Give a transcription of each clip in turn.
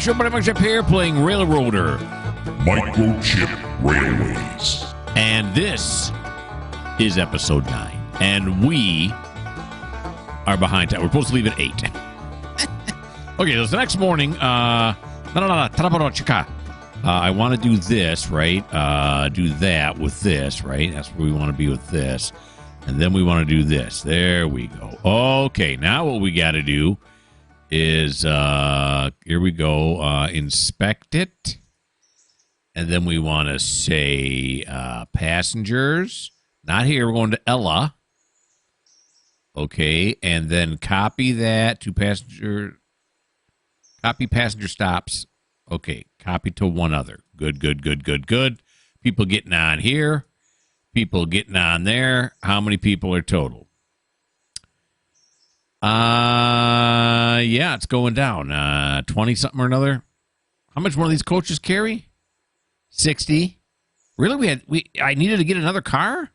Show Mikerowchip here playing Railroader. Mikerowchip Railways. And this is episode 9. And we are behind time. We're supposed to leave at 8. Okay, so the next morning, I want to do this, right? Do that with this, right? That's where we want to be with this. And then we want to do this. There we go. Okay, now what we got to do is, here we go, inspect it. And then we want to say passengers. Not here. We're going to Ella. Okay, and then copy that to passenger. Copy passenger stops. Okay, copy to one other. Good. People getting on here. People getting on there. How many people are total? Yeah, it's going down. 20-something or another. How much one of these coaches carry? 60. Really? I needed to get another car?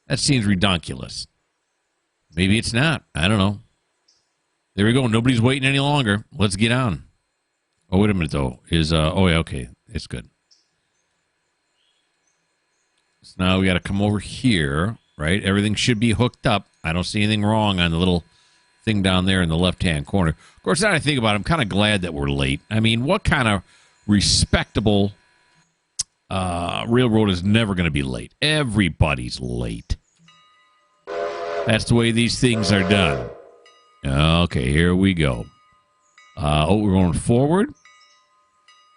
That seems redonkulous. Maybe it's not. I don't know. There we go. Nobody's waiting any longer. Let's get on. Oh, wait a minute, though. Oh, yeah, okay. It's good. So now we got to come over here, right? Everything should be hooked up. I don't see anything wrong on the little thing down there in the left-hand corner. Of course, now I think about it, I'm kind of glad that we're late. I mean, what kind of respectable railroad is never going to be late? Everybody's late. That's the way these things are done. Okay, here we go. We're going forward.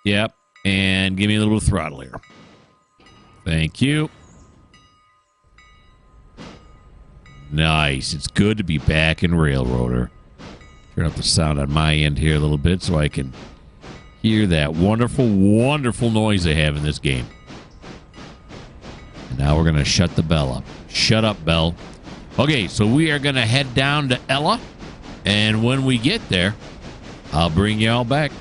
Yep, and give me a little throttle here. Thank you. Nice. It's good to be back in Railroader. Turn up the sound on my end here a little bit so I can hear that wonderful, wonderful noise they have in this game. And now we're going to shut the bell up. Shut up, bell. Okay, so we are going to head down to Ella. And when we get there, I'll bring you all back.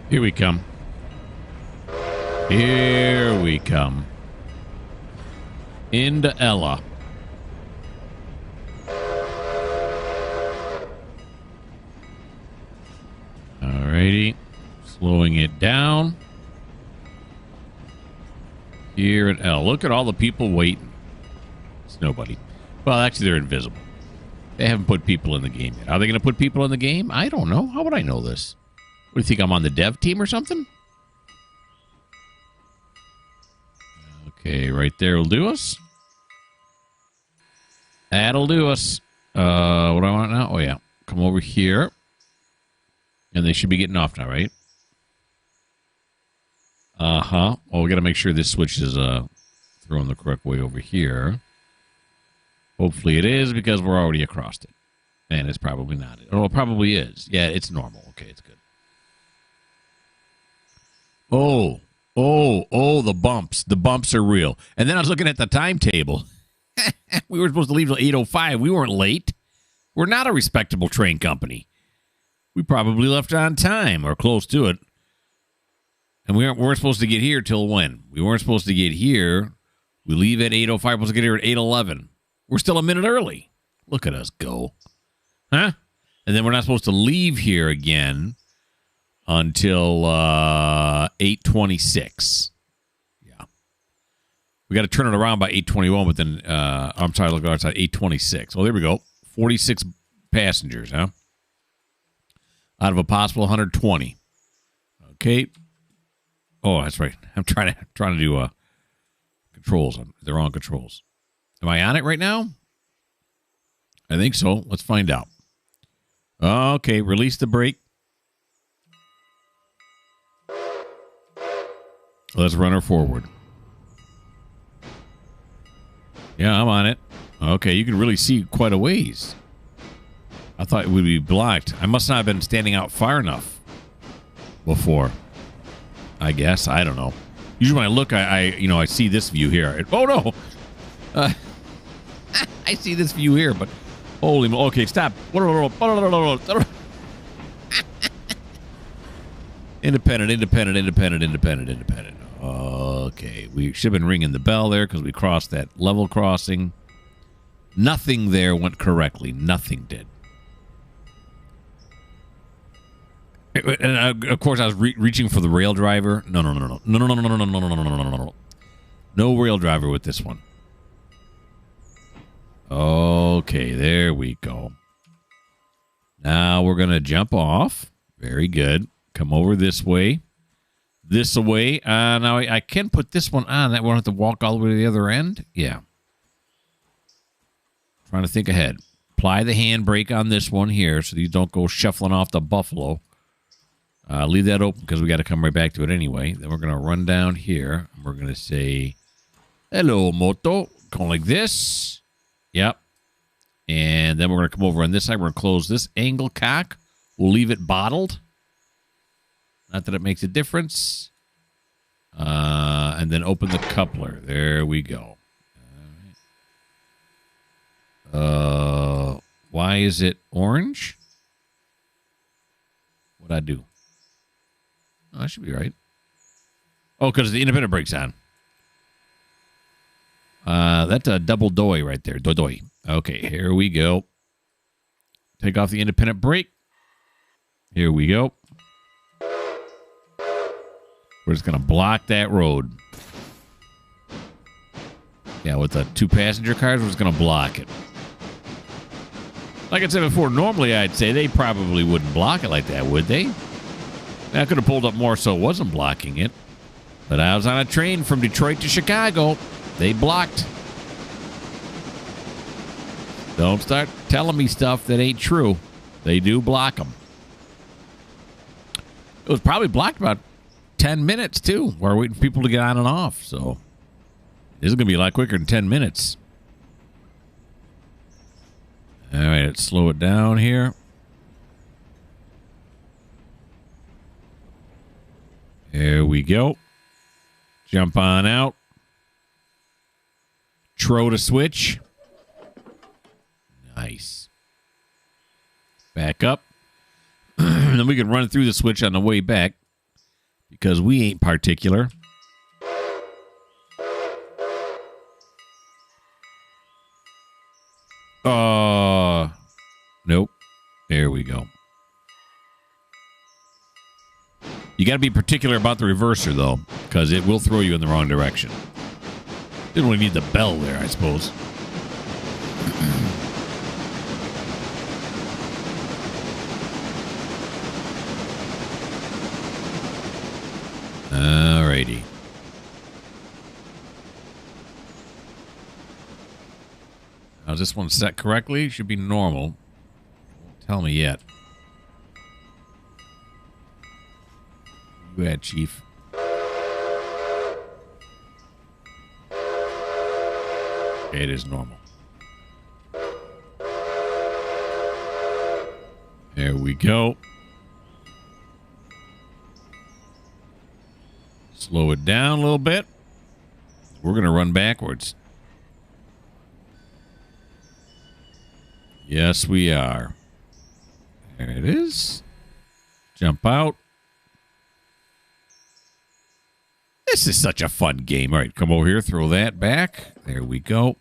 Here we come. Here we come. Into Ella. Alrighty. Slowing it down. Here at Ella. Look at all the people waiting. It's nobody. Well, actually, they're invisible. They haven't put people in the game yet. Are they going to put people in the game? I don't know. How would I know this? What, do you think I'm on the dev team or something? Okay, right there will do us. That'll do us. What do I want now? Oh, yeah. Come over here. And they should be getting off now, right? Uh-huh. Well, we got to make sure this switch is thrown the correct way over here. Hopefully it is, because we're already across it. And it's probably not. Oh, it probably is. Yeah, it's normal. Okay, it's good. Oh, the bumps. The bumps are real. And then I was looking at the timetable. We were supposed to leave till 8:05. We weren't late. We're not a respectable train company. We probably left on time or close to it. And we weren't supposed to get here till when? We weren't supposed to get here. We leave at 8:05. We're supposed to get here at 8:11. We're still a minute early. Look at us go. Huh? And then we're not supposed to leave here again until 8:26. Yeah. We got to turn it around by 8:21, but then, I'm sorry, look outside, 8:26. Well, there we go. 46 passengers, huh? Out of a possible 120. Okay. Oh, that's right. I'm trying to do controls. They're on controls. Am I on it right now? I think so. Let's find out. Okay, release the brake. Let's run her forward. Yeah, I'm on it. Okay, you can really see quite a ways. I thought it would be blocked. I must not have been standing out far enough before. I guess. I don't know. Usually when I look, I see this view here. Oh, no. I see this view here, but holy... Okay, stop. Independent. Okay, we should have been ringing the bell there because we crossed that level crossing. Nothing there went correctly. Nothing did. And of course, I was reaching for the rail driver. No. No rail driver with this one. Okay, there we go. Now we're going to jump off. Very good. Come over this way. This away. Now I can put this one on. That won't have to walk all the way to the other end. Yeah. Trying to think ahead. Apply the handbrake on this one here so these don't go shuffling off the buffalo. Leave that open because we got to come right back to it anyway. Then we're going to run down here. And we're going to say, hello, Moto. Going like this. Yep. And then we're going to come over on this side. We're going to close this angle cock. We'll leave it bottled. Not that it makes a difference. And then open the coupler. There we go. Why is it orange? What'd I do? Oh, I should be right. Oh, because the independent brake's on. That's a double doy right there. Doy. Okay, here we go. Take off the independent brake. Here we go. We're just going to block that road. Yeah, with the 2 passenger cars, we're just going to block it. Like I said before, normally I'd say they probably wouldn't block it like that, would they? I could have pulled up more so it wasn't blocking it. But I was on a train from Detroit to Chicago. They blocked. Don't start telling me stuff that ain't true. They do block them. It was probably blocked about 10 minutes, too. We're waiting for people to get on and off. So this is going to be a lot quicker than 10 minutes. All right, let's slow it down here. There we go. Jump on out. Tro to switch. Nice. Back up. And then we can run through the switch on the way back because we ain't particular. Nope. There we go. You got to be particular about the reverser, though, because it will throw you in the wrong direction. Didn't really need the bell there, I suppose. Alrighty. Now, is this one set correctly? Should be normal. Won't tell me yet. Go ahead, Chief. Okay, it is normal. There we go. Slow it down a little bit. We're going to run backwards. Yes, we are. There it is. Jump out. This is such a fun game. All right, come over here. Throw that back. There we go.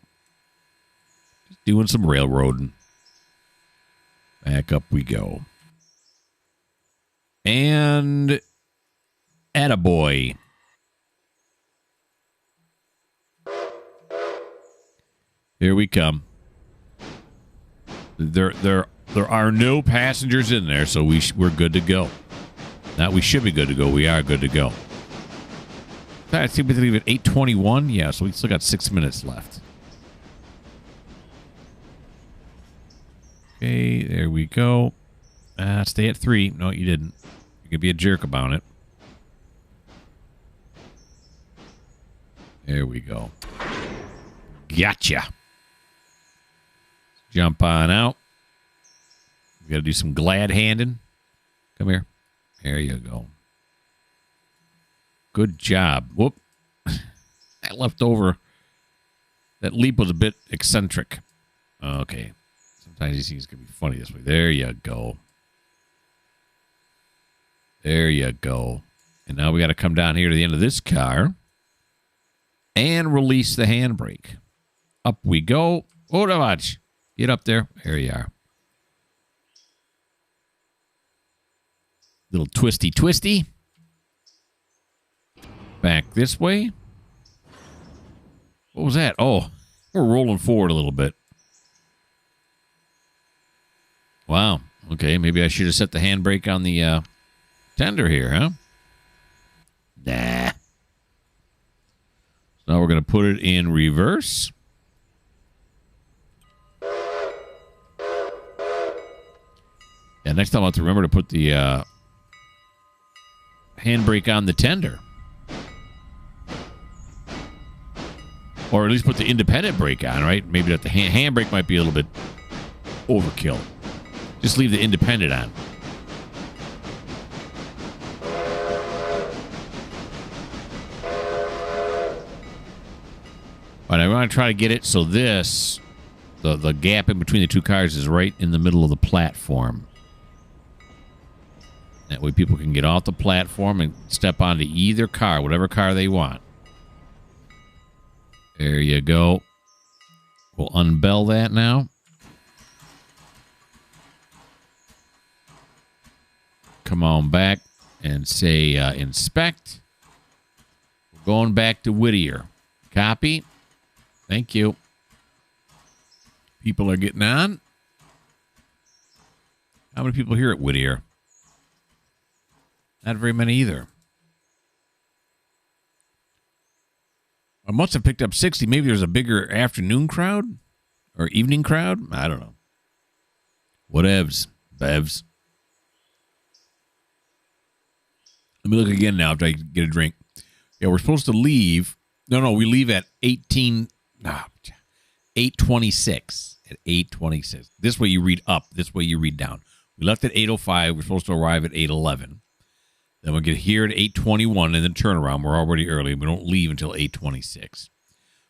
Just doing some railroading. Back up we go. And attaboy. Here we come. There are no passengers in there, so we're good to go. Now we should be good to go. We are good to go. I think we leave at 8:21. Yeah, so we still got 6 minutes left. Okay, there we go. Stay at 3. No, you didn't. You could be a jerk about it. There we go. Gotcha. Jump on out. We got to do some glad handing. Come here. There you go. Good job. Whoop. That left over. That leap was a bit eccentric. Okay. Sometimes these things can be funny this way. There you go. There you go. And now we got to come down here to the end of this car. and release the handbrake. Up we go. Oh, no, watch. Get up there. There you are. Little twisty, twisty. Back this way. What was that? Oh, we're rolling forward a little bit. Wow. Okay, maybe I should have set the handbrake on the tender here, huh? Nah. So now we're going to put it in reverse. And next time I'll have to remember to put the handbrake on the tender. Or at least put the independent brake on, right? Maybe that the handbrake might be a little bit overkill. Just leave the independent on. All right, I want to try to get it so this, the gap in between the two cars is right in the middle of the platform. That way people can get off the platform and step onto either car, whatever car they want. There you go. We'll unbell that now. Come on back and say inspect. We're going back to Whittier. Copy. Thank you. People are getting on. How many people here at Whittier? Not very many either. I must have picked up 60. Maybe there's a bigger afternoon crowd or evening crowd. I don't know. Whatevs. Bevs. Let me look again now after I get a drink. Yeah, we're supposed to leave. No, we leave at 8:26. At 8:26. This way you read up. This way you read down. We left at 8:05. We're supposed to arrive at 8:11. Then we'll get here at 8:21 and then turn around. We're already early. We don't leave until 8:26.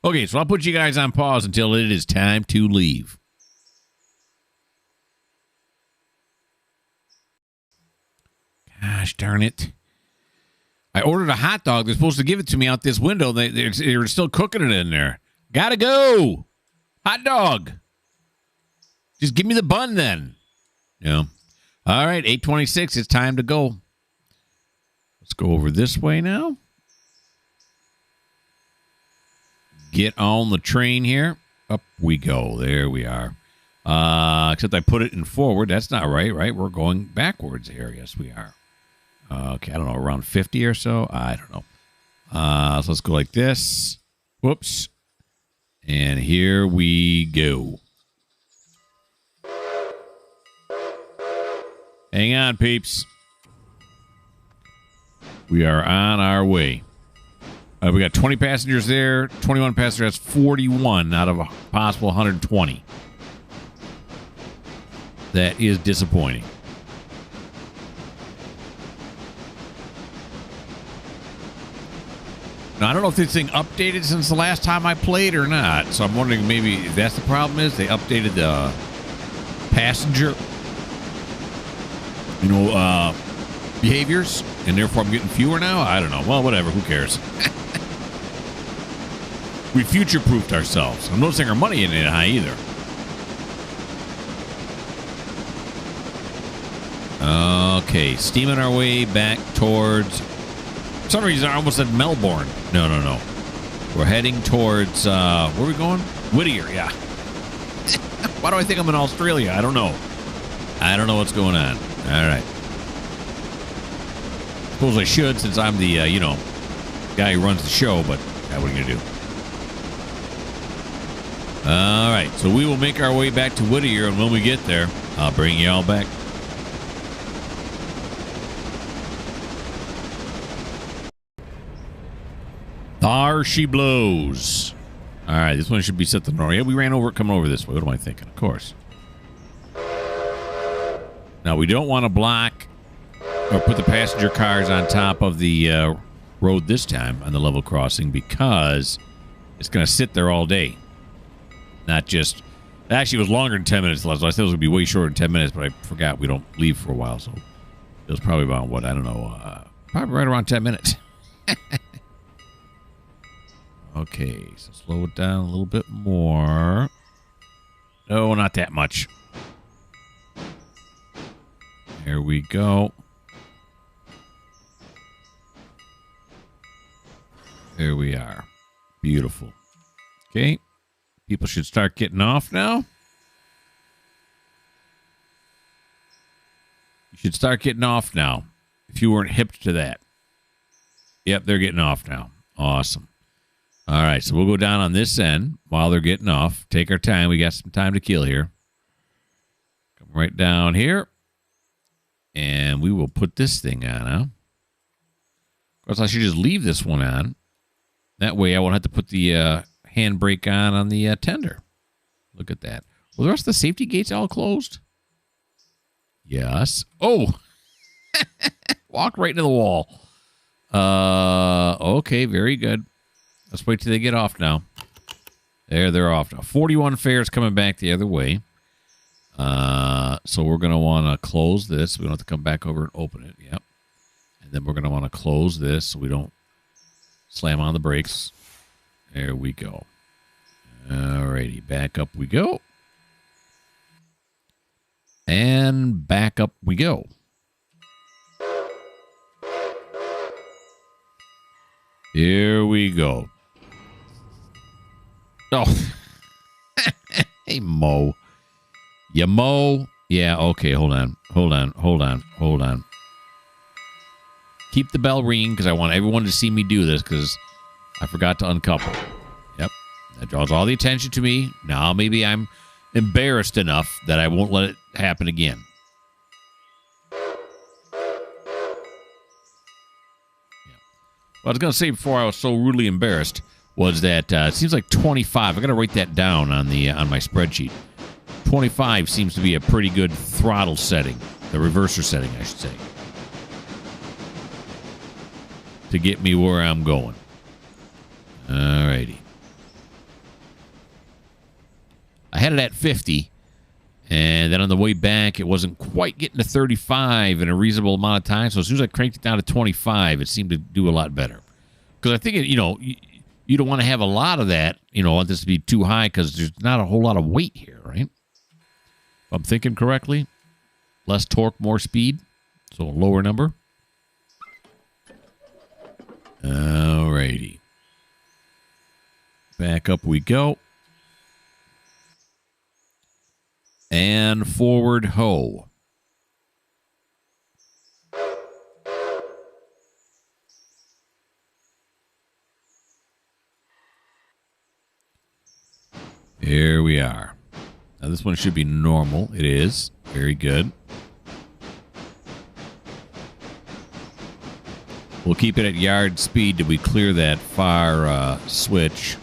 Okay, so I'll put you guys on pause until it is time to leave. Gosh darn it. I ordered a hot dog. They're supposed to give it to me out this window. They're still cooking it in there. Gotta go. Hot dog. Just give me the bun then. Yeah. All right, 8:26. It's time to go. Let's go over this way now. Get on the train here. Up we go. There we are. Except I put it in forward. That's not right, right? We're going backwards here. Yes, we are. Okay, I don't know, around 50 or so? I don't know. So let's go like this. Whoops. And here we go. Hang on, peeps. We are on our way. We got 20 passengers there, 21 passengers. That's 41 out of a possible 120. That is disappointing. Now, I don't know if this thing updated since the last time I played or not, so I'm wondering maybe if that's the problem is they updated the passenger, behaviors, and therefore I'm getting fewer now? I don't know. Well, whatever. Who cares? We future-proofed ourselves. I'm noticing our money ain't high either. Okay, steaming our way back towards... For some reason, I almost said Melbourne. No. We're heading towards, where are we going? Whittier, yeah. Why do I think I'm in Australia? I don't know. I don't know what's going on. All right. Suppose I should since I'm the, guy who runs the show, but what are you going to do? All right, so we will make our way back to Whittier, and when we get there, I'll bring you all back. There she blows. All right, this one should be set to north. Yeah, we ran over it coming over this way. What am I thinking? Of course. Now, we don't want to block or put the passenger cars on top of the road this time on the level crossing because it's going to sit there all day. Not just... Actually, it was longer than 10 minutes. So I said it was going to be way shorter than 10 minutes, but I forgot we don't leave for a while. So it was probably about, what, I don't know, probably right around 10 minutes. Okay, so slow it down a little bit more. No, not that much. There we go. There we are. Beautiful. Okay. People should start getting off now. You should start getting off now if you weren't hip to that. Yep, they're getting off now. Awesome. All right, so we'll go down on this end while they're getting off. Take our time. We got some time to kill here. Come right down here. And we will put this thing on, huh? Of course, I should just leave this one on. That way I won't have to put the handbrake on the tender. Look at that. Well, the rest of the safety gates all closed? Yes. Oh! Walked right into the wall. Okay, very good. Let's wait till they get off now. There, they're off now. 41 fares coming back the other way. So we're going to want to close this. We don't have to come back over and open it. Yep. And then we're going to want to close this so we don't slam on the brakes. There we go. Alrighty, back up we go. And back up we go. Here we go. Oh. Hey, Mo. You Mo. Yeah, okay, hold on. Keep the bell ringing because I want everyone to see me do this because I forgot to uncouple. Yep. That draws all the attention to me. Now maybe I'm embarrassed enough that I won't let it happen again. What I was going to say before I was so rudely embarrassed was that it seems like 25. I got to write that down on my spreadsheet. 25 seems to be a pretty good throttle setting, the reverser setting, I should say, to get me where I'm going. Alrighty. I had it at 50, and then on the way back, it wasn't quite getting to 35 in a reasonable amount of time. So as soon as I cranked it down to 25, it seemed to do a lot better. Because I think, you don't want to have a lot of that, want this to be too high because there's not a whole lot of weight here, right? If I'm thinking correctly, less torque, more speed, so a lower number. Alrighty. Back up we go. And forward ho. Here we are. Now this one should be normal. It is. Very good. We'll keep it at yard speed till we clear that far switch.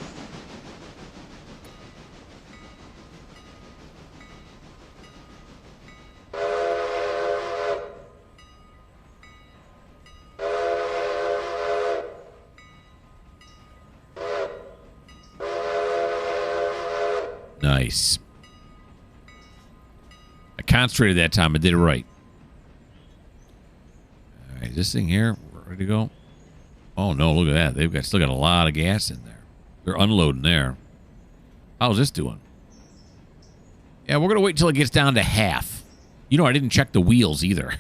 Nice. I concentrated that time. I did it right. All right, this thing here, we're ready to go. Oh, no, look at that. They've still got a lot of gas in there. They're unloading there. How's this doing? Yeah, we're going to wait until it gets down to half. I didn't check the wheels either.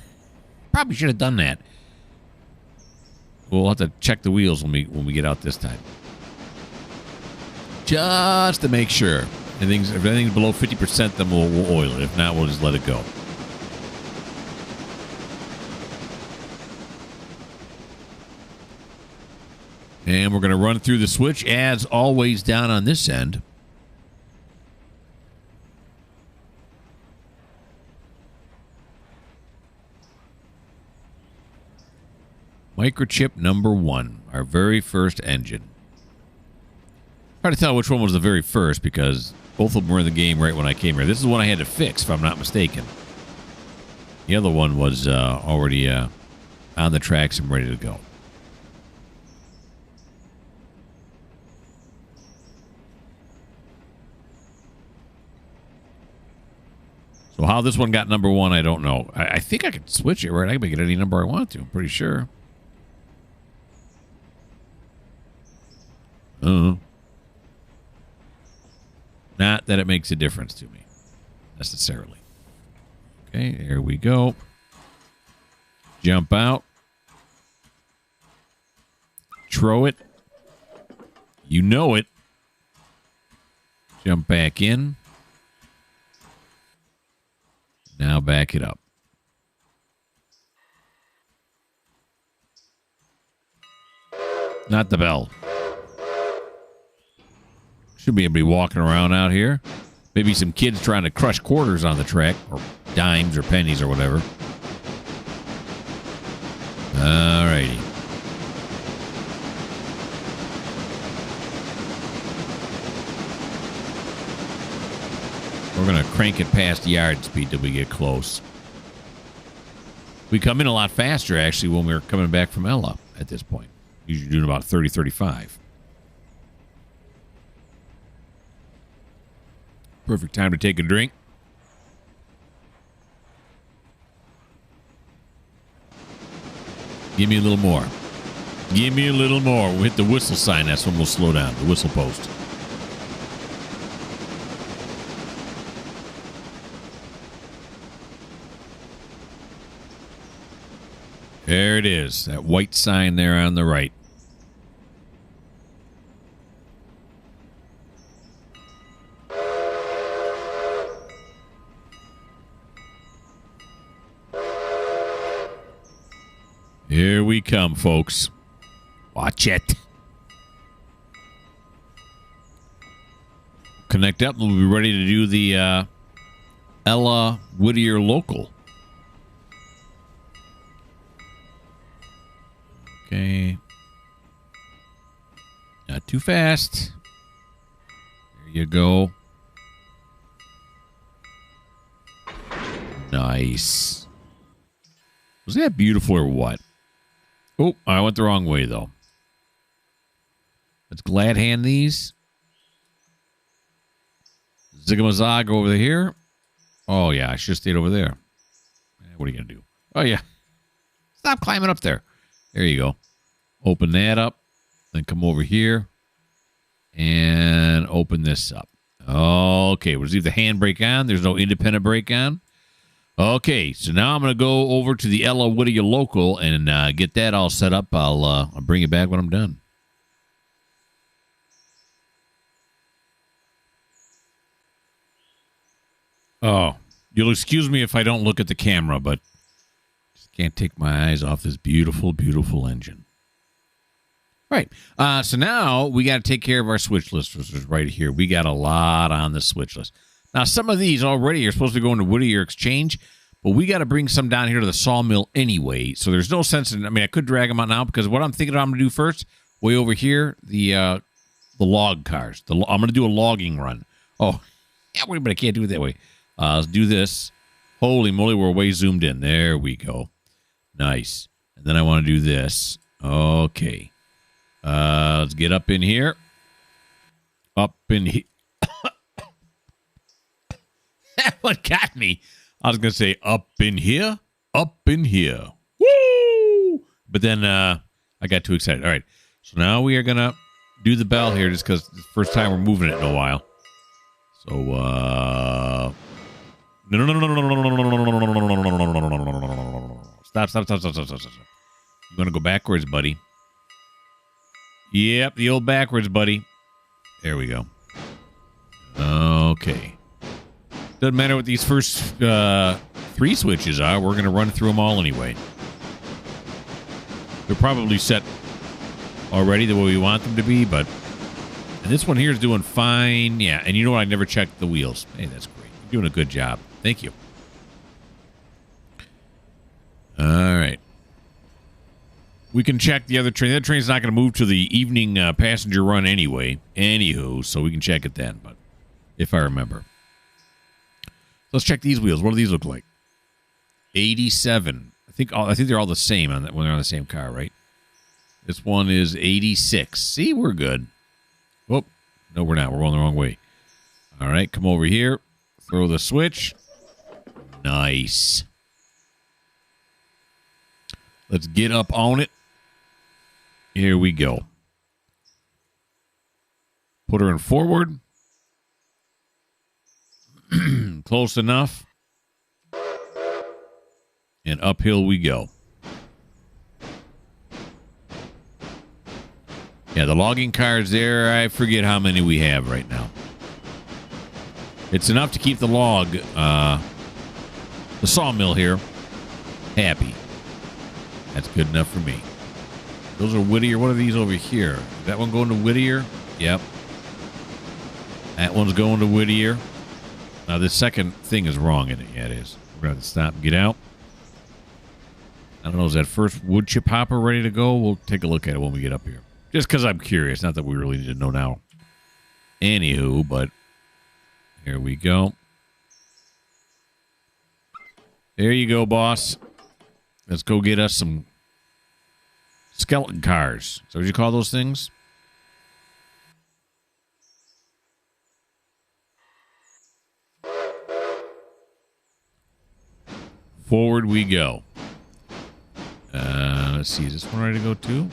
Probably should have done that. We'll have to check the wheels when we get out this time. Just to make sure. If anything's below 50%, then we'll oil it. If not, we'll just let it go. And we're going to run through the switch, as always, down on this end. Mikerowchip number 1, our very first engine. Hard to tell which one was the very first because both of them were in the game right when I came here. This is the one I had to fix, if I'm not mistaken. The other one was already on the tracks and ready to go. So how this one got number 1, I don't know. I think I could switch it, right? I can make it any number I want to. I'm pretty sure. Not that it makes a difference to me, necessarily. Okay, there we go. Jump out. Throw it. You know it. Jump back in. Now back it up. Not the bell. Should be everybody walking around out here. Maybe some kids trying to crush quarters on the track, or dimes or pennies or whatever. Alrighty. We're going to crank it past yard speed till we get close. We come in a lot faster, actually, when we're coming back from Ella at this point. Usually doing about 30, 35. Perfect time to take a drink. Give me a little more. Give me a little more. We'll hit the whistle sign. That's when we'll slow down. The whistle post. There it is. That white sign there on the right. Here we come, folks. Watch it. Connect up. We'll be ready to do the Ella Whittier local. Okay. Not too fast. There you go. Nice. Was that beautiful or what? Oh, I went the wrong way, though. Let's glad hand these. Zigamazog over here. Oh, yeah, I should have stayed over there. What are you going to do? Oh, yeah. Stop climbing up there. There you go. Open that up. Then come over here. And open this up. Okay, we'll leave the handbrake on. There's no independent brake on. Okay, so now I'm going to go over to the Ella Whittier local and get that all set up. I'll bring it back when I'm done. Oh, you'll excuse me if I don't look at the camera, but just can't take my eyes off this beautiful, beautiful engine. Right. So now we got to take care of our switch list, which is right here. We got a lot on the switch list. Now, some of these already are supposed to go into Whittier Exchange, but we got to bring some down here to the sawmill anyway. So there's no sense in, I mean, I could drag them out now because what I'm thinking I'm going to do first, way over here, the log cars. I'm going to do a logging run. Oh, yeah, wait, but I can't do it that way. Let's do this. Holy moly, we're way zoomed in. There we go. Nice. And then I want to do this. Okay. Let's get up in here. Up in here. What got me? I was going to say up in here. Up in here. Woo! But then I got too excited. All right. So now we are going to do the bell here just because it's the first time we're moving it in a while. So, no. Stop. You're going to go backwards, buddy. Yep, the old backwards, buddy. There we go. Okay. Doesn't matter what these first 3 switches are. We're going to run through them all anyway. They're probably set already the way we want them to be, but and this one here is doing fine. Yeah, and you know what? I never checked the wheels. Hey, that's great. You're doing a good job. Thank you. All right. We can check the other train. That train's not going to move to the evening passenger run anyway. Anywho, so we can check it then, but if I remember. Let's check these wheels. What do these look like? 87. I think they're all the same on that when they're on the same car, right? This one is 86. See, we're good. Oh, no, we're not. We're going the wrong way. All right, come over here. Throw the switch. Nice. Let's get up on it. Here we go. Put her in forward. Close enough. And uphill we go. Yeah, the logging cars there, I forget how many we have right now. It's enough to keep the sawmill here, happy. That's good enough for me. Those are Whittier. What are these over here? Is that one going to Whittier? Yep. That one's going to Whittier. Now, this second thing is wrong in it. Yeah, it is. We're going to have to stop and get out. I don't know. Is that first wood chip hopper ready to go? We'll take a look at it when we get up here. Just because I'm curious. Not that we really need to know now. Anywho, but here we go. There you go, boss. Let's go get us some skeleton cars. So what you call those things? Forward we go. Let's see. Is this one ready to go too?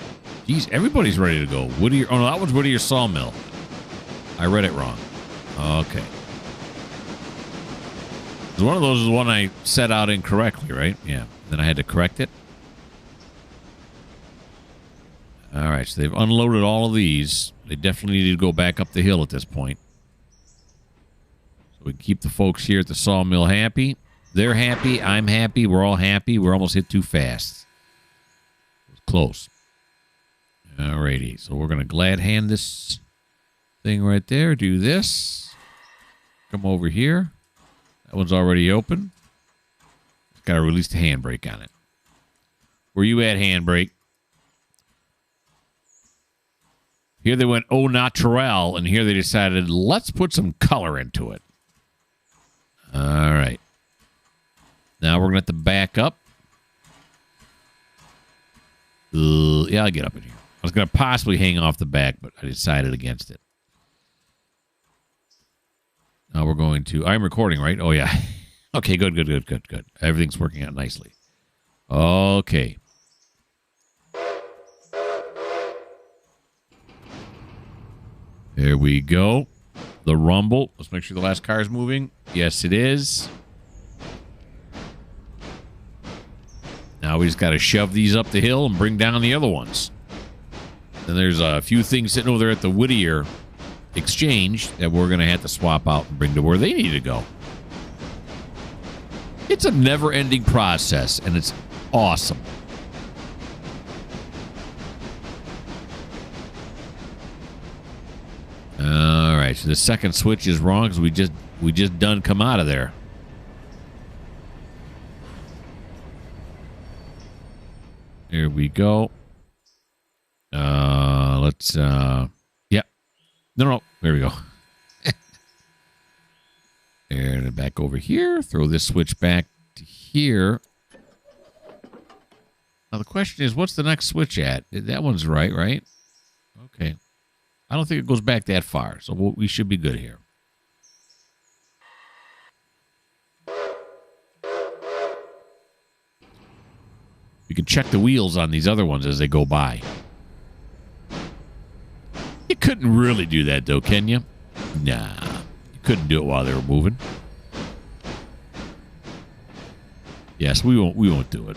Geez, everybody's ready to go. Whittier. Oh, no, that one's Whittier Sawmill. I read it wrong. Okay. One of those is the one I set out incorrectly, right? Yeah. Then I had to correct it. All right. So they've unloaded all of these. They definitely need to go back up the hill at this point. So we can keep the folks here at the sawmill happy. They're happy. I'm happy. We're all happy. We're almost hit too fast. It was close. All righty. So we're going to glad hand this thing right there. Do this. Come over here. That one's already open. Got to release the handbrake on it. Where you at, handbrake? Here they went au naturel, and here they decided, let's put some color into it. All right. Now we're going to have to back up. Yeah, I'll get up in here. I was going to possibly hang off the back, but I decided against it. Now we're going to... I'm recording, right? Oh, yeah. Okay, good. Everything's working out nicely. Okay. There we go. The rumble. Let's make sure the last car is moving. Yes, it is. Now we just got to shove these up the hill and bring down the other ones. And there's a few things sitting over there at the Whittier exchange that we're going to have to swap out and bring to where they need to go. It's a never-ending process, and it's awesome. All right, so the second switch is wrong because we just done come out of there. Here we go. Let's yeah. No, there we go. And back over here. Throw this switch back to here. Now the question is, what's the next switch at? That one's right? Okay. I don't think it goes back that far, so we should be good here. You can check the wheels on these other ones as they go by. You couldn't really do that, though, can you? Nah. You couldn't do it while they were moving. Yes, we won't do it.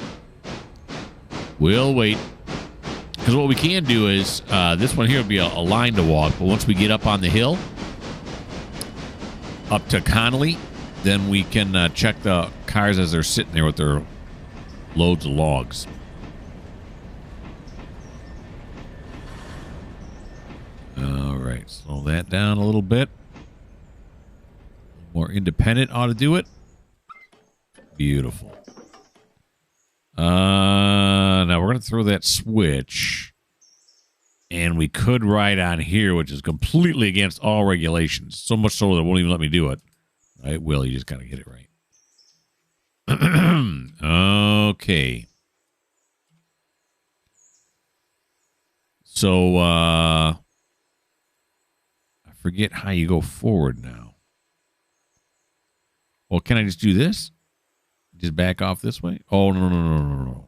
We'll wait. Because what we can do is, this one here will be a line to walk, but once we get up on the hill, up to Connelly, then we can check the cars as they're sitting there with their loads of logs. All right, slow that down a little bit. More independent ought to do it. Beautiful. Now we're going to throw that switch, and we could ride on here, which is completely against all regulations. So much so that it won't even let me do it. Right, Will, you just got to get it right. Okay. So, I forget how you go forward now. Well, can I just do this? Just back off this way? Oh, no.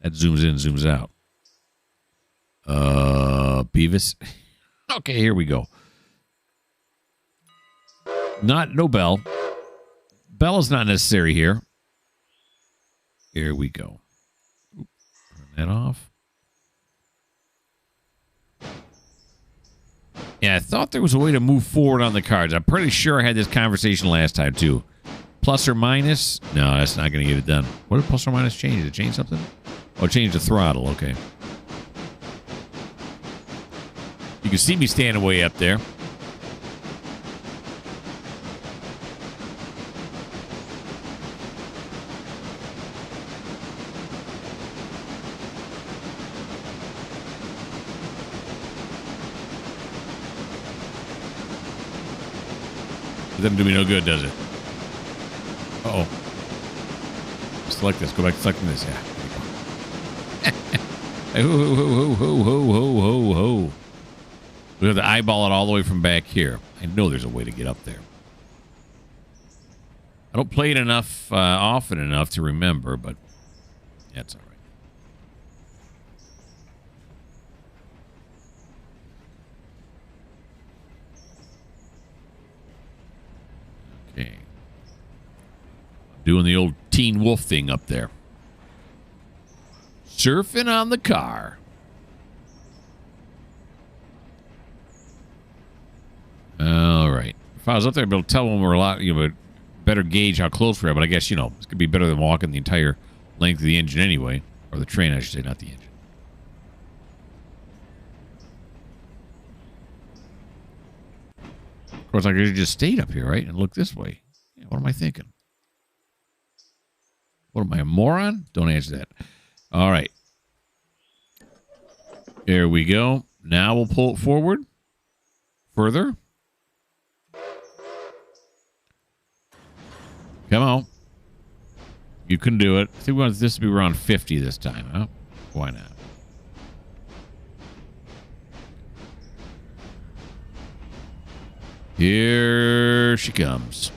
That zooms in, zooms out. Beavis. Okay, here we go. No bell. Bell is not necessary here. Here we go. Turn that off. Yeah, I thought there was a way to move forward on the cards. I'm pretty sure I had this conversation last time, too. Plus or minus? No, that's not going to get it done. What did plus or minus change? Did it change something? Oh, change the throttle. Okay. You can see me standing way up there. It doesn't do me no good, does it? Uh-oh. Select this. Go back to selecting this. Yeah. Ho, ho, ho, ho, ho, ho, ho, ho. We have to eyeball it all the way from back here. I know there's a way to get up there. I don't play it enough, often enough to remember, but that's all right. Okay. Doing the old Teen Wolf thing up there. Surfing on the car. All right. If I was up there, I'd be able to tell when we're a lot, better gauge how close we are. But I guess, it's going to be better than walking the entire length of the engine anyway. Or the train, I should say, not the engine. Of course, I could have just stayed up here, right? And look this way. Yeah, what am I thinking? What am I, a moron? Don't answer that. All right. There we go. Now we'll pull it forward. Further. Come on. You can do it. I think we want this to be around 50 this time, huh? Why not? Here she comes.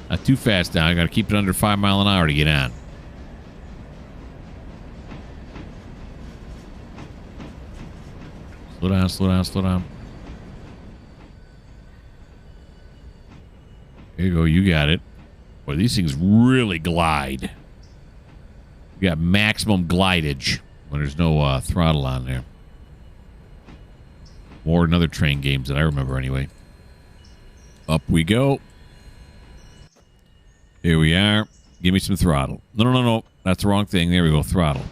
Not too fast now. I got to keep it under 5 miles an hour to get on. Slow down, slow down, slow down. There you go. You got it. Boy, these things really glide. You got maximum glidage when there's no throttle on there. More than other train games that I remember anyway. Up we go. Here we are. Give me some throttle. No. That's the wrong thing. There we go. Throttle.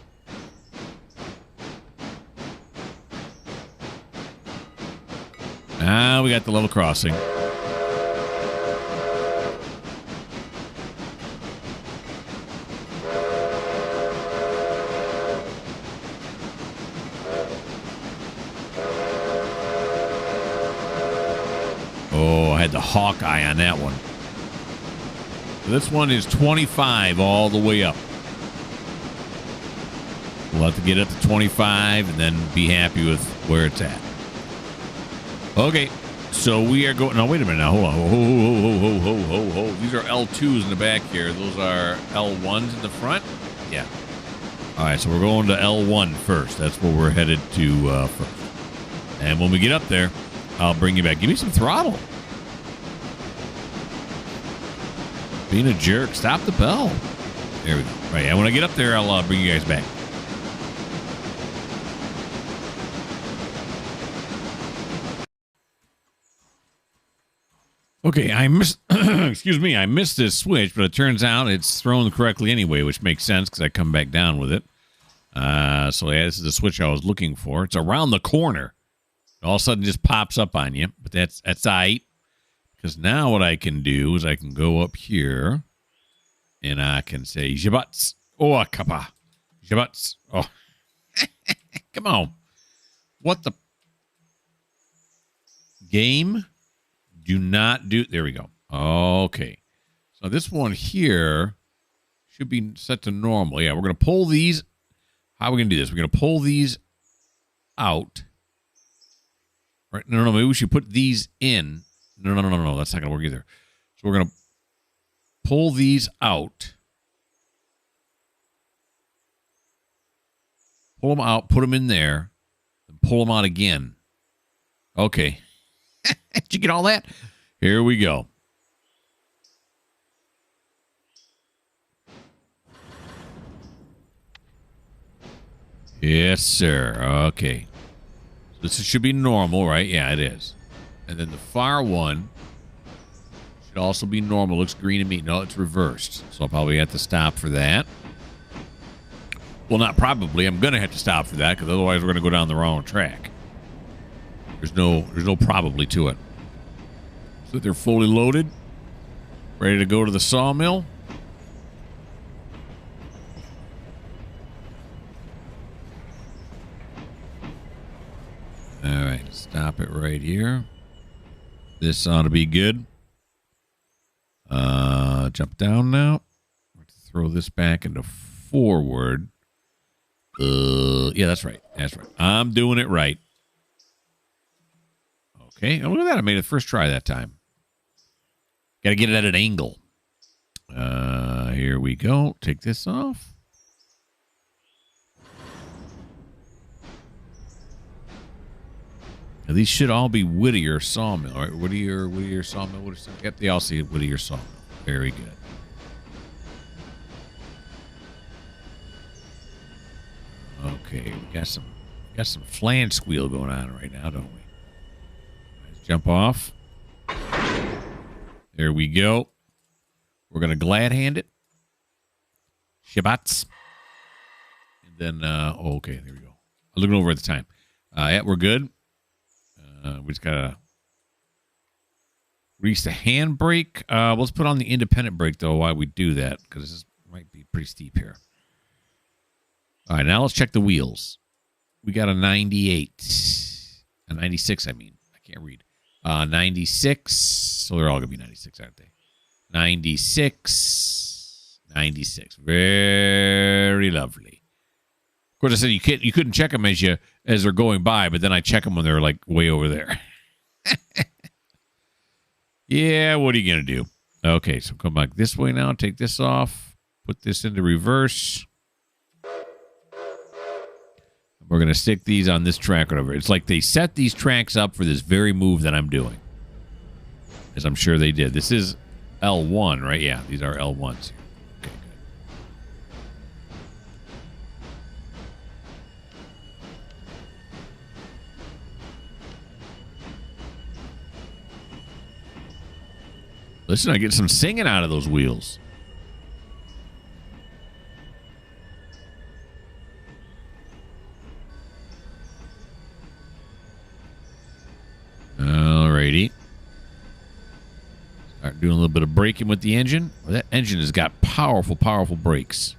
Now we got the level crossing. Oh, I had the Hawkeye on that one. This one is 25 all the way up. We'll have to get up to 25 and then be happy with where it's at. Okay, so we are going... Now, wait a minute now. Hold on. Ho. These are L2s in the back here. Those are L1s in the front? Yeah. All right, so we're going to L1 first. That's where we're headed to first. And when we get up there, I'll bring you back. Give me some throttle. Being a jerk. Stop the bell. There we go. All right, and when I get up there, I'll bring you guys back. Okay, I missed... excuse me, I missed this switch, but it turns out it's thrown correctly anyway, which makes sense because I come back down with it. So yeah, this is the switch I was looking for. It's around the corner. It all of a sudden just pops up on you, but that's all right. Because now what I can do is I can go up here and I can say, Jabats. Oh, kappa. Jabats. Oh. Come on. What the? Game? Do not do. There we go. Okay. So this one here should be set to normal. Yeah, we're going to pull these. How are we going to do this? We're going to pull these out. Right? No. Maybe we should put these in. No. That's not going to work either. So we're going to pull these out. Pull them out. Put them in there. And pull them out again. Okay. Did you get all that? Here we go. Yes, sir. Okay. This should be normal, right? Yeah, it is. And then the far one should also be normal. Looks green to me. No, it's reversed. So I'll probably have to stop for that. Well, not probably. I'm going to have to stop for that because otherwise we're going to go down the wrong track. There's no probably to it. So they're fully loaded, ready to go to the sawmill. All right, stop it right here. This ought to be good. Jump down now. Throw this back into forward. Yeah, that's right. That's right. I'm doing it right. Okay. Oh, look at that. I made it first try that time. Got to get it at an angle. Here we go. Take this off. Now, these should all be Whittier sawmill, right? Whittier sawmill. Yep, they all see Whittier sawmill. Very good. Okay, we got some flange squeal going on right now, don't we? Let's jump off. There we go. We're gonna glad hand it. Shabats. And then okay, there we go. I'm looking over at the time. Yeah, we're good. We just gotta release the handbrake. Let's put on the independent brake though while we do that, because this might be pretty steep here. All right, now let's check the wheels. We got a 98. A 96, I mean. I can't read. 96. So they're all going to be 96, aren't they? 96. 96. Very lovely. Of course, I said you couldn't check them as they're going by, but then I check them when they're like way over there. Yeah, what are you going to do? Okay, so come back this way now. Take this off. Put this into reverse. We're going to stick these on this track right over. It's like they set these tracks up for this very move that I'm doing. As I'm sure they did. This is L1, right? Yeah, these are L1s. Okay, good. Listen, I get some singing out of those wheels. Alrighty. Start doing a little bit of braking with the engine. Well, that engine has got powerful, powerful brakes.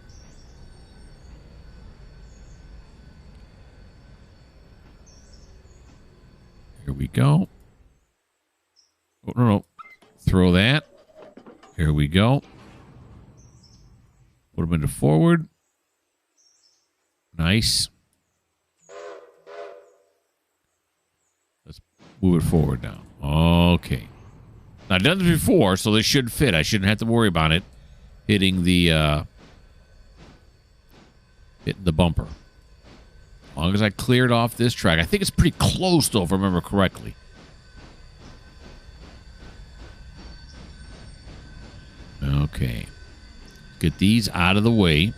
Here we go. Oh, no. Throw that. Here we go. Put them into forward. Nice. Let's move it forward now. Okay. Now, I've done this before, so they should fit. I shouldn't have to worry about it hitting the bumper. As long as I cleared off this track. I think it's pretty close, though, if I remember correctly. Okay. Get these out of the way.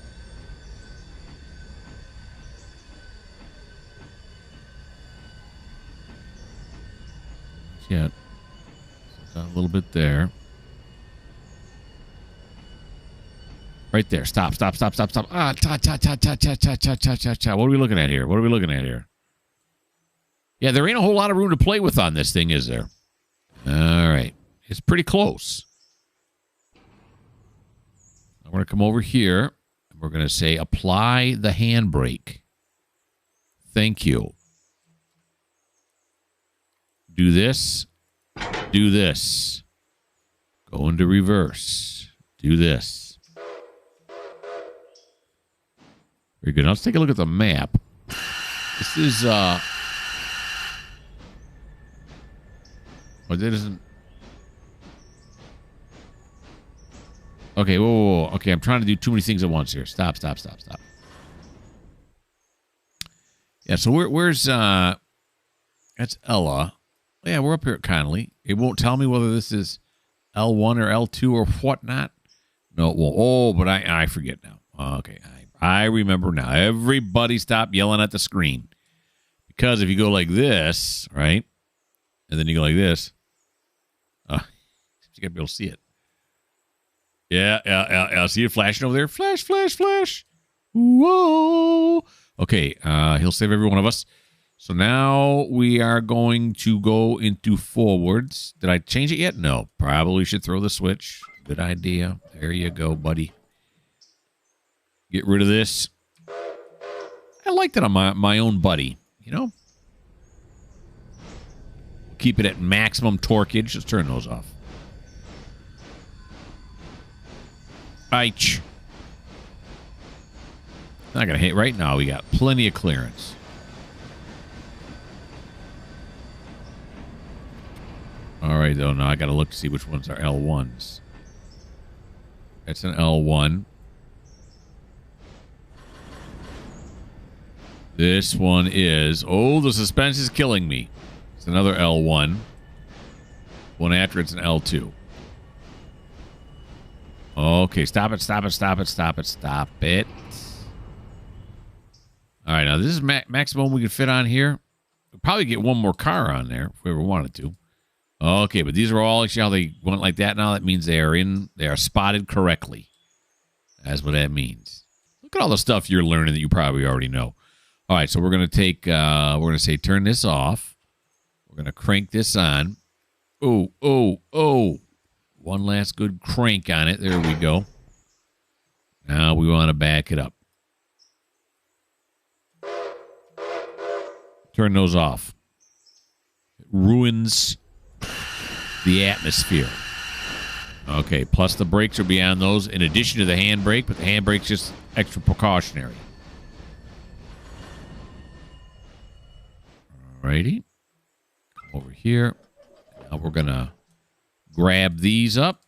Yet. Got a little bit there. Right there. Stop. Ah, cha. What are we looking at here? Yeah, there ain't a whole lot of room to play with on this thing, is there? All right. It's pretty close. I'm going to come over here, and we're going to say apply the handbrake. Thank you. Do this. Do this. Go into reverse. Do this. Very good. Now let's take a look at the map. This is, well, that isn't. Okay, whoa. Okay, I'm trying to do too many things at once here. Stop. Yeah, so where's, that's Ella. Yeah, we're up here at Connelly. It won't tell me whether this is L1 or L2 or whatnot. No, it won't. Oh, but I forget now. Okay, I remember now. Everybody stop yelling at the screen. Because if you go like this, right, and then you go like this, you got to be able to see it. Yeah. See it flashing over there? Flash, flash, flash. Whoa. Okay, he'll save every one of us. So now we are going to go into forwards. Did I change it yet? No. Probably should throw the switch. Good idea. There you go, buddy. Get rid of this. I like that I'm my own buddy, you know? Keep it at maximum torquage. Let's turn those off. Eich. Not going to hit right now. We got plenty of clearance. All right, though. Now I got to look to see which ones are L1s. That's an L1. This one is... Oh, the suspense is killing me. It's another L1. One after it's an L2. Okay, stop it, stop it, stop it, stop it, stop it. All right, now this is maximum we can fit on here. We'll probably get one more car on there if we ever wanted to. Okay, but these are all actually how they went like that now. That means they are spotted correctly. That's what that means. Look at all the stuff you're learning that you probably already know. All right, so we're going to take, we're going to say turn this off. We're going to crank this on. Oh. One last good crank on it. There we go. Now we want to back it up. Turn those off. It ruins the atmosphere. Okay, plus the brakes will be on those in addition to the handbrake, but the handbrake's just extra precautionary. Alrighty. Come over here. Now we're going to grab these up.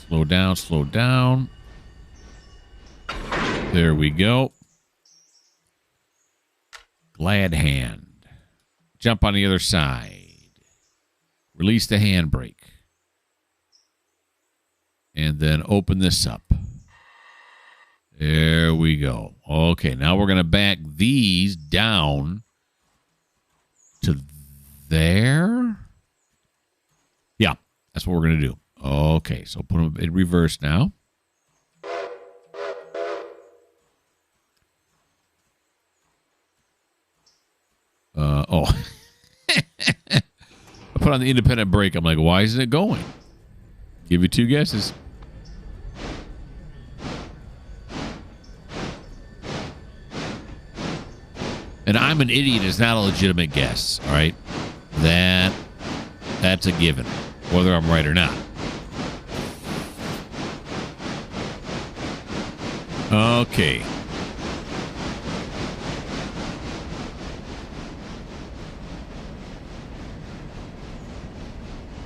Slow down, slow down. There we go. Glad hand. Jump on the other side. Release the handbrake. And then open this up. There we go. Okay, now we're going to back these down to there. Yeah, that's what we're going to do. Okay, so put them in reverse now. I put on the independent brake. I'm like, why isn't it going? Give you two guesses. And I'm an idiot is not a legitimate guess, all right? That's a given, whether I'm right or not. Okay.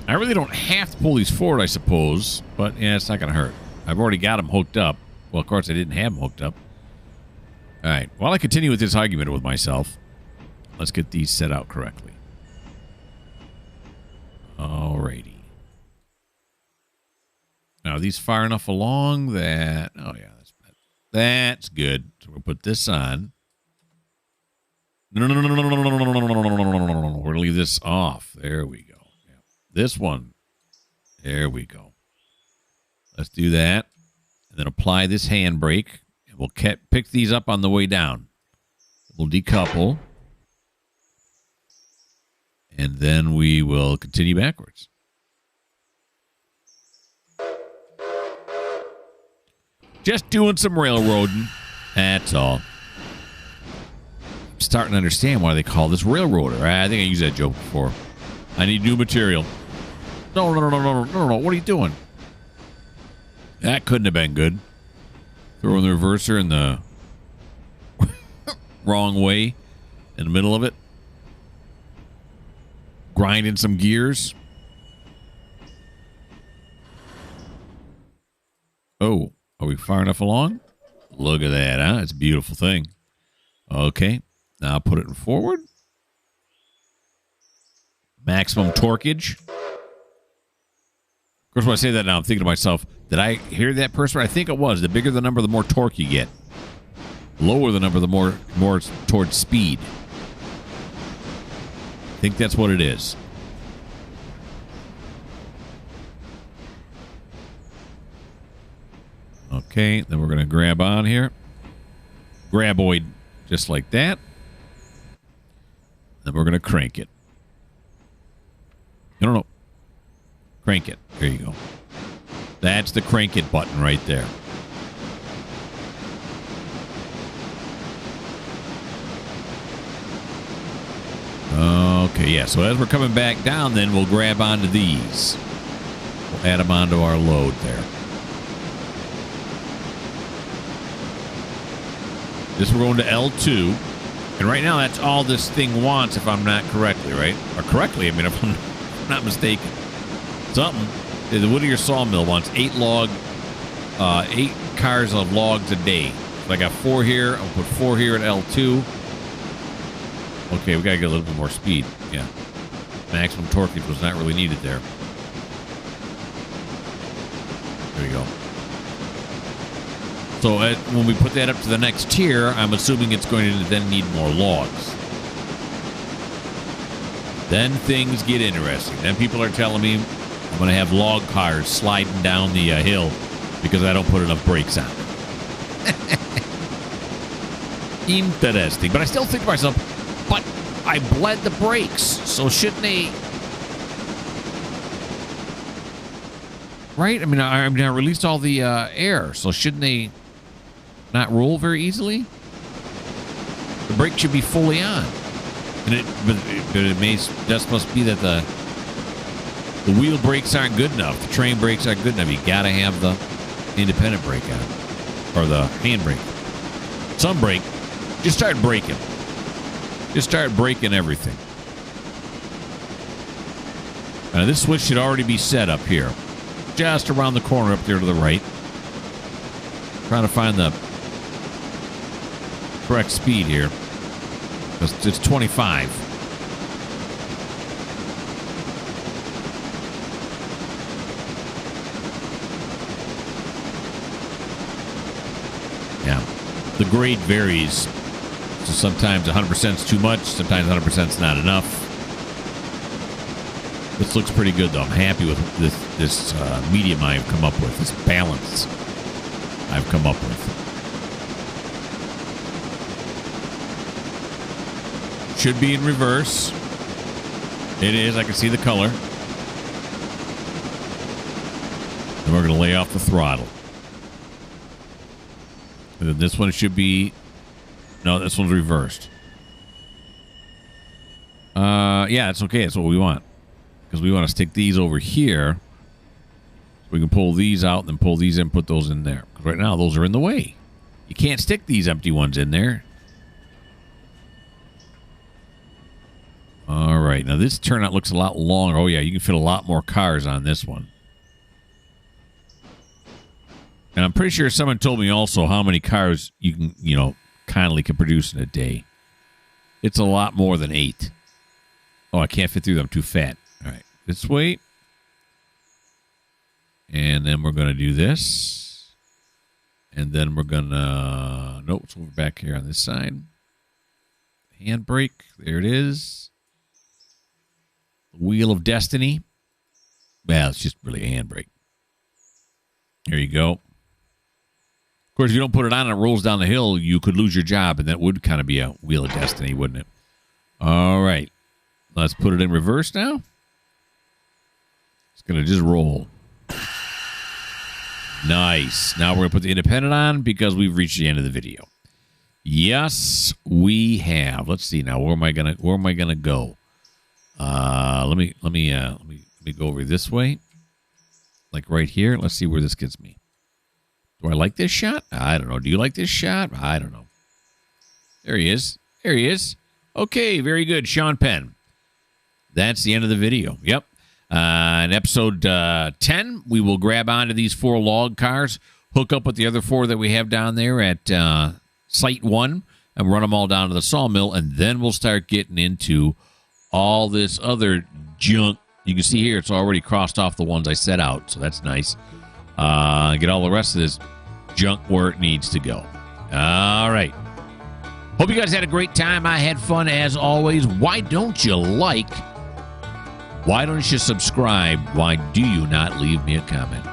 I really don't have to pull these forward, I suppose, but yeah, it's not going to hurt. I've already got them hooked up. Well, of course, I didn't have them hooked up. All right. While I continue with this argument with myself, let's get these set out correctly. Alrighty. Now, are these far enough along that... Oh, yeah, that's good. So we'll put this on. No. We're going to leave this off. There we go. Yeah. This one. There we go. Let's do that. And then apply this handbrake. And we'll pick these up on the way down. We'll decouple. And then we will continue backwards. Just doing some railroading. That's all. I'm starting to understand why they call this railroader. I think I used that joke before. I need new material. No. What are you doing? That couldn't have been good. Throwing the reverser in the wrong way in the middle of it. grinding some gears. Oh, are we far enough along? Look at that, huh? It's a beautiful thing. Okay, now I'll put it in forward. Maximum torquage. Of course, when I say that now, I'm thinking to myself, did I hear that person? I think it was. The bigger the number, the more torque you get. Lower the number, the more towards speed. I think that's what it is. Okay, then we're going to grab on here. Graboid, just like that. Then we're going to crank it. No. Crank it. There you go. That's the crank it button right there. Okay, yeah, so as we're coming back down, then we'll grab onto these. We'll add them onto our load there. This we're going to L2. And right now, that's all this thing wants, if I'm not correctly, right? Or correctly, I mean, if I'm not mistaken. Something. The Whittier sawmill wants 8 cars of logs a day. So I got 4 here. I'll put 4 here at L2. Okay, we got to get a little bit more speed. Yeah. Maximum torquage was not really needed there. There we go. So when we put that up to the next tier, I'm assuming it's going to then need more logs. Then things get interesting. Then people are telling me I'm going to have log cars sliding down the hill because I don't put enough brakes on. Interesting. But I still think to myself, but I bled the brakes, so shouldn't they... Right? I mean, I released all the air, so shouldn't they not roll very easily? The brake should be fully on. And but it may just must be that the wheel brakes aren't good enough. The train brakes aren't good enough. You got to have the independent brake on, or the hand brake. Some brake. Just start braking. Just start braking everything. Now this switch should already be set up here, just around the corner up there to the right. Trying to find the correct speed here. It's 25. Yeah. The grade varies. So sometimes 100% is too much. Sometimes 100% is not enough. This looks pretty good, though. I'm happy with this medium I've come up with. This balance I've come up with. Should be in reverse. It is. I can see the color. And we're going to lay off the throttle. And then this one should be... No, this one's reversed. Yeah, it's okay. That's what we want. Because we want to stick these over here. So we can pull these out and then pull these in, put those in there. Because right now, those are in the way. You can't stick these empty ones in there. All right. Now, this turnout looks a lot longer. Oh, yeah. You can fit a lot more cars on this one. And I'm pretty sure someone told me also how many cars you can, Connelly can produce in a day. It's a lot more than 8. Oh, I can't fit through them. I'm too fat. All right. This way. And then we're going to do this. And then we're going to... Nope, it's over back here on this side. Handbrake. There it is. Wheel of Destiny. Well, it's just really a handbrake. There you go. Of course, if you don't put it on and it rolls down the hill, you could lose your job, and that would kind of be a Wheel of Destiny, wouldn't it? All right. Let's put it in reverse now. It's going to just roll. Nice. Now we're going to put the independent on because we've reached the end of the video. Yes, we have. Let's see now. Where am I gonna go? Let me go over this way. Like right here. Let's see where this gets me. Do I like this shot? I don't know. Do you like this shot? I don't know. There he is. There he is. Okay, very good. Sean Penn. That's the end of the video. Yep. In episode 10, we will grab onto these 4 log cars, hook up with the other 4 that we have down there at Site 1, and run them all down to the sawmill, and then we'll start getting into all this other junk. You can see here it's already crossed off the ones I set out, so that's nice. Get all the rest of this junk where it needs to go. All right. Hope you guys had a great time. I had fun as always. Why don't you like? Why don't you subscribe? Why do you not leave me a comment?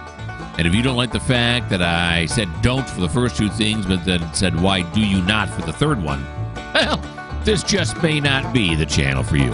And if you don't like the fact that I said don't for the first 2 things, but then said why do you not for the third one, well, this just may not be the channel for you.